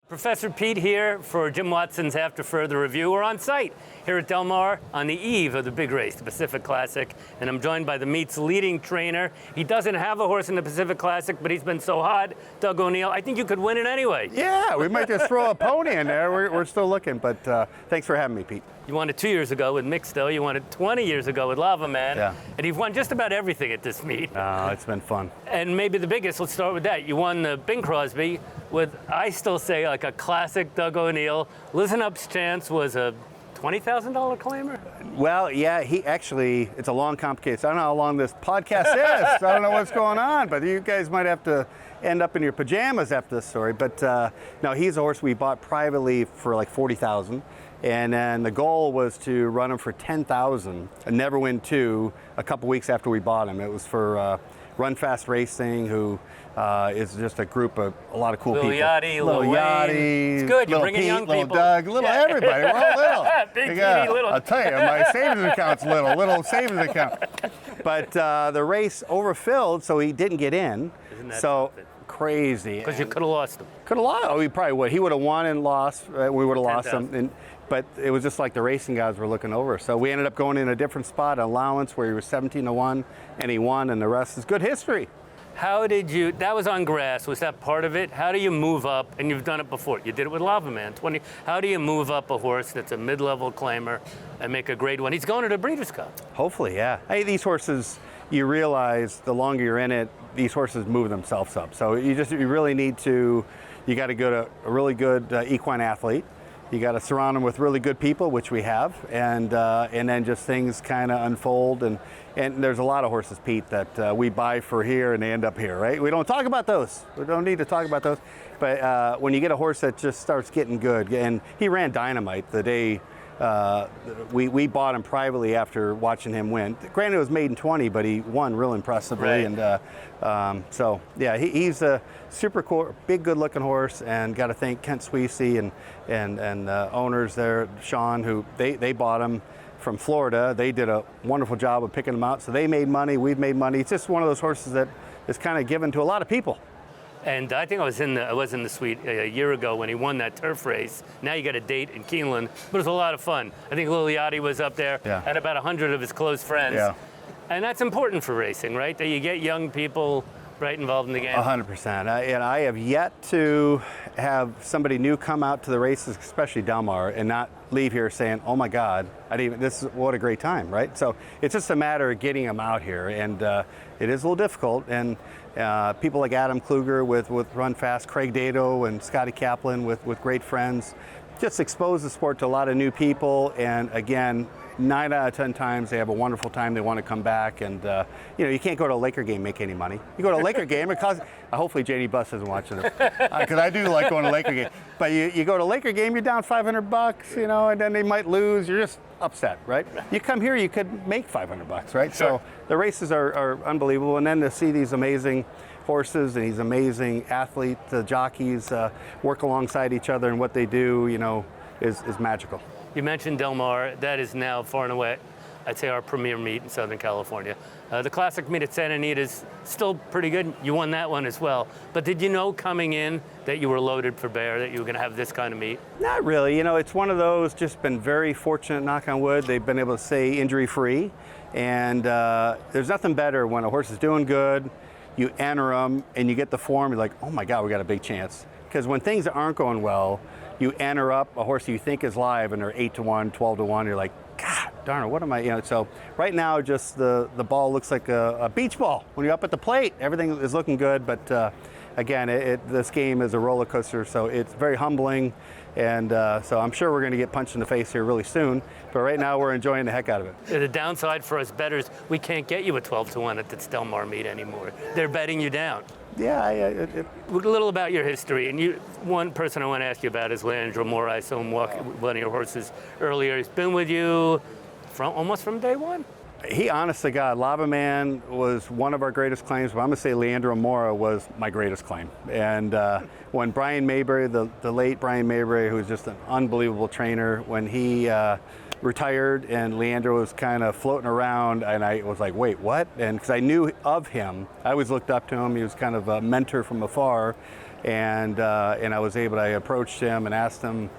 Professor Pete here for Jim Watson's After Further Review. We're on site here at Del Mar on the eve of the big race, the Pacific Classic, and I'm joined by the meet's leading trainer. He doesn't have a horse in the Pacific Classic, but he's been so hot, Doug O'Neill. I think you could win it anyway. Yeah, we might just throw a pony in there. We're still looking, but thanks for having me, Pete. You won it 2 years ago with Mixto. You won it 20 years ago with Lava Man. Yeah. And you've won just about everything at this meet. It's been fun. And maybe the biggest, let's start with that. You won the Bing Crosby with, I still say, like a classic Doug O'Neill. Listen Up's chance was a $20,000 claimer? Well, yeah, it's a long, complicated. I don't know how long this podcast is. I don't know what's going on, but you guys might have to end up in your pajamas after this story. But no, he's a horse we bought privately for like $40,000. And then the goal was to run him for $10,000 and never win two a couple weeks after we bought him. It was for Run Fast Racing, who is just a group of a lot of cool people. Yachty, Little Yachty, it's good, you're little bringing Pete, young little people. Doug, little everybody. We're all little. Big Petey, little. I'll tell you, my savings account's little savings account. But the race overfilled, so he didn't get in. Isn't that so something? Crazy. Because you could have lost him. Could have lost. Oh, he probably would. He would have won and lost. We would have lost him. 10,000. But it was just like the racing guys were looking over. So we ended up going in a different spot, allowance, where he was 17-1, and he won, and the rest is good history. How did you, that was on grass, was that part of it? How do you move up, and you've done it before, you did it with Lava Man, how do you move up a horse that's a mid-level claimer and make a grade one? He's going to the Breeders' Cup. Hopefully, yeah. Hey, these horses, you realize the longer you're in it, these horses move themselves up. So you really need to, you got to go to a really good equine athlete. You got to surround them with really good people, which we have, and then just things kind of unfold. And there's a lot of horses, Pete, that we buy for here and they end up here, right? We don't talk about those. We don't need to talk about those. But when you get a horse that just starts getting good, and he ran Dynamite the day we bought him privately after watching him win. Granted, it was made in 20, but he won real impressively. Right. And so, yeah, he's a super cool, big, good-looking horse, and got to thank Kent Sweesey and owners there, Sean, who they bought him from Florida. They did a wonderful job of picking him out, so they made money, we've made money. It's just one of those horses that is kind of given to a lot of people. And I think I was in the suite a year ago when he won that turf race. Now you got a date in Keeneland, but it was a lot of fun. I think Lil Yachty was up there, had about 100 of his close friends. Yeah. And that's important for racing, right? That you get young people right involved in the game. 100%. And I have yet to have somebody new come out to the races, especially Del Mar, and not leave here saying, "Oh my God, what a great time," right? So it's just a matter of getting them out here, and it is a little difficult. And people like Adam Kluger with Run Fast, Craig Dato, and Scotty Kaplan with great friends, just expose the sport to a lot of new people. And again, 9 out of 10 times they have a wonderful time. They want to come back, and you can't go to a Laker game and make any money. You go to a Laker game, it costs. Hopefully JD Buss isn't watching it, because I do like going to a Laker game. But you go to a Laker game, you're down $500, and then they might lose. You're just upset, right? You come here, you could make $500, right? Sure. So the races are unbelievable, and then to see these amazing horses and these amazing athletes, the jockeys work alongside each other, and what they do, is magical. You mentioned Del Mar. That is now far and away, I'd say, our premier meet in Southern California. The classic meet at Santa Anita is still pretty good. You won that one as well. But did you know coming in that you were loaded for bear, that you were going to have this kind of meet? Not really. It's one of those, just been very fortunate, knock on wood. They've been able to stay injury-free. And there's nothing better when a horse is doing good, you enter them, and you get the form, you're like, oh my God, we got a big chance. Because when things aren't going well, you enter up a horse you think is live, and they're 8-1, 12-1. You're like, God darn it, what am I? So right now, just the ball looks like a beach ball. When you're up at the plate, everything is looking good. But again, this game is a roller coaster, so it's very humbling. And so I'm sure we're going to get punched in the face here really soon. But right now, we're enjoying the heck out of it. The downside for us bettors, we can't get you a 12-1 at the Del Mar meet anymore. They're betting you down. Yeah. A little about your history. And one person I want to ask you about is Leandro Mora. I saw him walk one of your horses earlier. He's been with you almost from day one. He, honest to God, Lava Man was one of our greatest claims, but I'm going to say Leandro Mora was my greatest claim. And when Brian Mayberry, the late Brian Mayberry, who was just an unbelievable trainer, when he retired and Leandro was kind of floating around, and I was like, wait, what? And because I knew of him, I always looked up to him. He was kind of a mentor from afar. and I was able to, I approached him and asked him,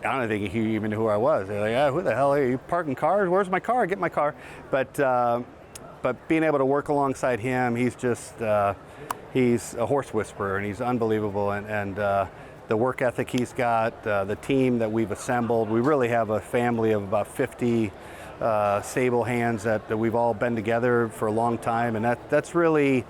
I don't think he even knew who I was. They're like, who the hell are you parking cars? Where's my car? Get my car. But being able to work alongside him, he's just, he's a horse whisperer, and he's unbelievable. And the work ethic he's got, the team that we've assembled, we really have a family of about 50 stable hands that we've all been together for a long time. And that's really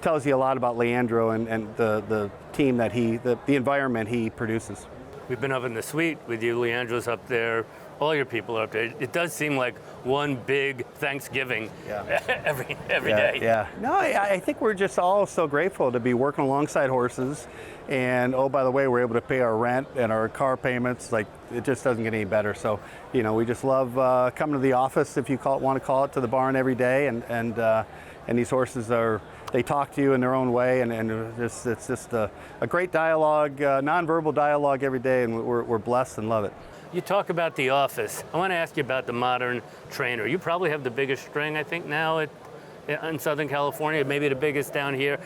tells you a lot about Leandro and the team that the environment he produces. We've been up in the suite with you. Leandro's up there. All your people are up there. It does seem like one big Thanksgiving every day. Yeah. No, I think we're just all so grateful to be working alongside horses. And oh, by the way, we're able to pay our rent and our car payments. Like, it just doesn't get any better. So, we just love coming to the office, if you want to call it, to the barn every day. And these horses they talk to you in their own way, and it's just a great dialogue, nonverbal dialogue every day, and we're blessed and love it. You talk about the office. I want to ask you about the modern trainer. You probably have the biggest string, I think, now in Southern California, maybe the biggest down here.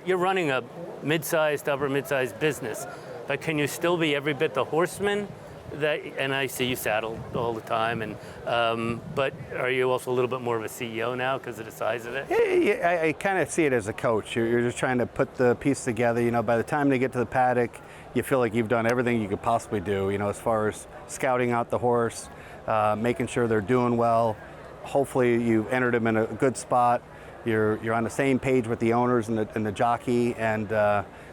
You're running a mid-sized, upper mid-sized business, but can you still be every bit the horseman? And I see you saddle all the time, but are you also a little bit more of a CEO now because of the size of it? Yeah, I kind of see it as a coach. You're just trying to put the piece together. By the time they get to the paddock, you feel like you've done everything you could possibly do, as far as scouting out the horse, making sure they're doing well. Hopefully you've entered them in a good spot. You're on the same page with the owners and the jockey. And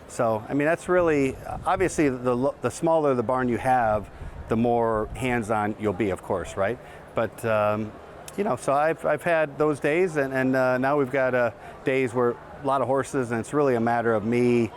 so, that's really, obviously the smaller the barn you have, the more hands-on you'll be, of course, right? But, so I've had those days, and now we've got days where a lot of horses, and it's really a matter of me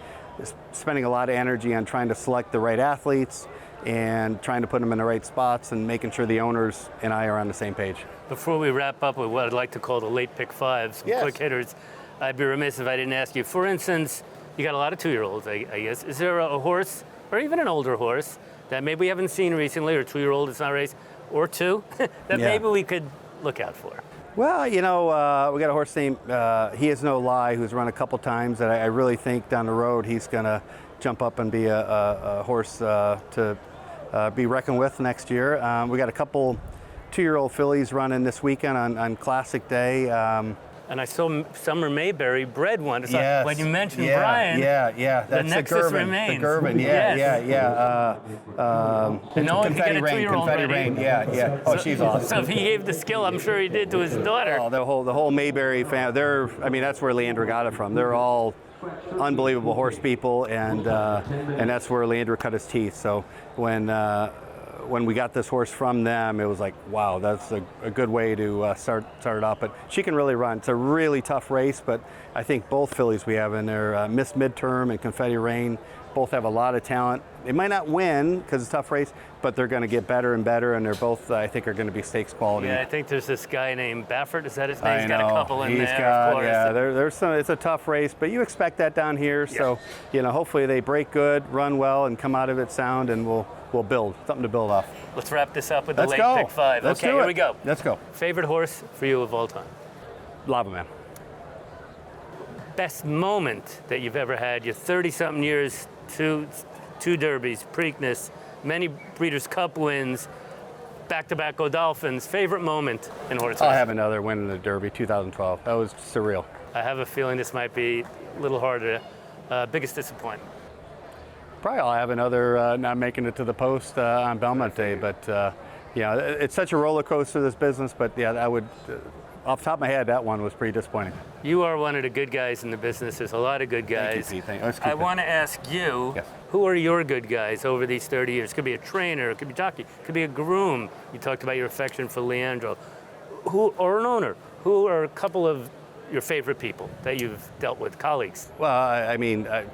spending a lot of energy on trying to select the right athletes and trying to put them in the right spots and making sure the owners and I are on the same page. Before we wrap up with what I'd like to call the late pick fives, quick hitters, I'd be remiss if I didn't ask you, for instance, you got a lot of 2-year-olds, I guess. Is there a horse, or even an older horse, that maybe we haven't seen recently, or 2-year-old that's not raced, or two, that maybe we could look out for? Well, we got a horse named He Is No Lie, who's run a couple times, that I really think down the road he's going to jump up and be a horse to be reckoned with next year. We got a couple 2-year-old fillies running this weekend on Classic Day. And I saw Summer Mayberry bred one. Yes. When you mentioned Brian, that's the Nexus remains. The Gervin, and no one can get a 2-year-old Confetti Rain, yeah. Oh, she's awesome. So if he gave the skill, I'm sure he did to his daughter. Oh, the whole Mayberry family, that's where Leandro got it from. They're all unbelievable horse people, and that's where Leandro cut his teeth. So when we got this horse from them, it was like, wow, that's a good way to start it off. But she can really run. It's a really tough race, but I think both fillies we have in there, Miss Midterm and Confetti Rain, both have a lot of talent. They might not win because it's a tough race, but they're going to get better and better, and they're both, I think, are going to be stakes quality. Yeah, I think there's this guy named Baffert. Is that his name? He's got a couple in there, of course. Yeah, there's some. It's a tough race, but you expect that down here. So, hopefully they break good, run well, and come out of it sound, and we'll build something to build off. Let's wrap this up with the late pick five. Let's okay, do it. Here we go. Let's go. Favorite horse for you of all time? Lava Man. Best moment that you've ever had? You're 30-something years, two derbies, Preakness, many Breeders' Cup wins, back-to-back Godolphins. Favorite moment in horse racing? I'll have another win in the Derby, 2012. That was surreal. I have a feeling this might be a little harder. Biggest disappointment? Probably I'll have another not making it to the post on Belmont Day, but it's such a roller coaster, this business, but I would, off the top of my head, that one was pretty disappointing. You are one of the good guys in the business. There's a lot of good guys. Thank you, Pete. I want to ask you, who are your good guys over these 30 years? It could be a trainer, it could be a jockey, it could be a groom. You talked about your affection for Leandro. Or an owner. Who are a couple of your favorite people that you've dealt with, colleagues? Well,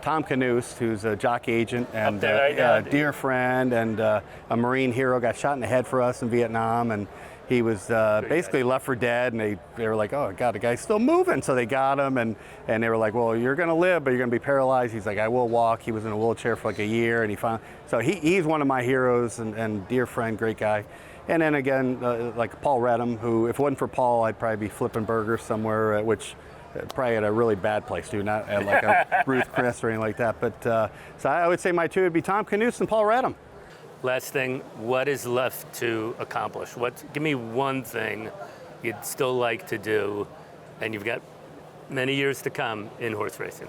Tom Canoose, who's a jockey agent and a dear friend and a Marine hero, got shot in the head for us in Vietnam, and he was basically left for dead, and they were like, oh God, the guy's still moving. So they got him, and they were like, well, you're gonna live, but you're gonna be paralyzed. He's like, I will walk. He was in a wheelchair for like a year, and he's one of my heroes and dear friend, great guy. And then again, like Paul Redham, who, if it wasn't for Paul, I'd probably be flipping burgers somewhere, which probably at a really bad place too, not at like a Ruth Chris or anything like that. But so I would say my two would be Tom Knuth and Paul Redham. Last thing, what is left to accomplish? Give me one thing you'd still like to do, and you've got many years to come in horse racing.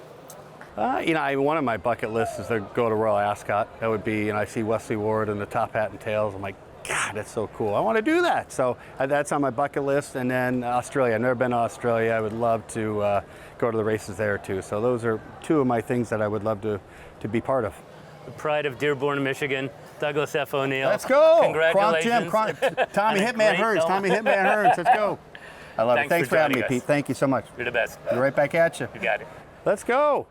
One of my bucket lists is to go to Royal Ascot. That would be, I see Wesley Ward and the Top Hat and Tails. I'm like, God, that's so cool. I want to do that. So that's on my bucket list. And then Australia. I've never been to Australia. I would love to go to the races there too. So those are two of my things that I would love to be part of. The pride of Dearborn, Michigan, Douglas F. O'Neill. Let's go. Congratulations. Tommy Hitman Hearns. Tommy Hitman Hearns. Let's go. I love it. Thanks for having me, Pete. Thank you so much. You're the best. Be right back at you. You got it. Let's go.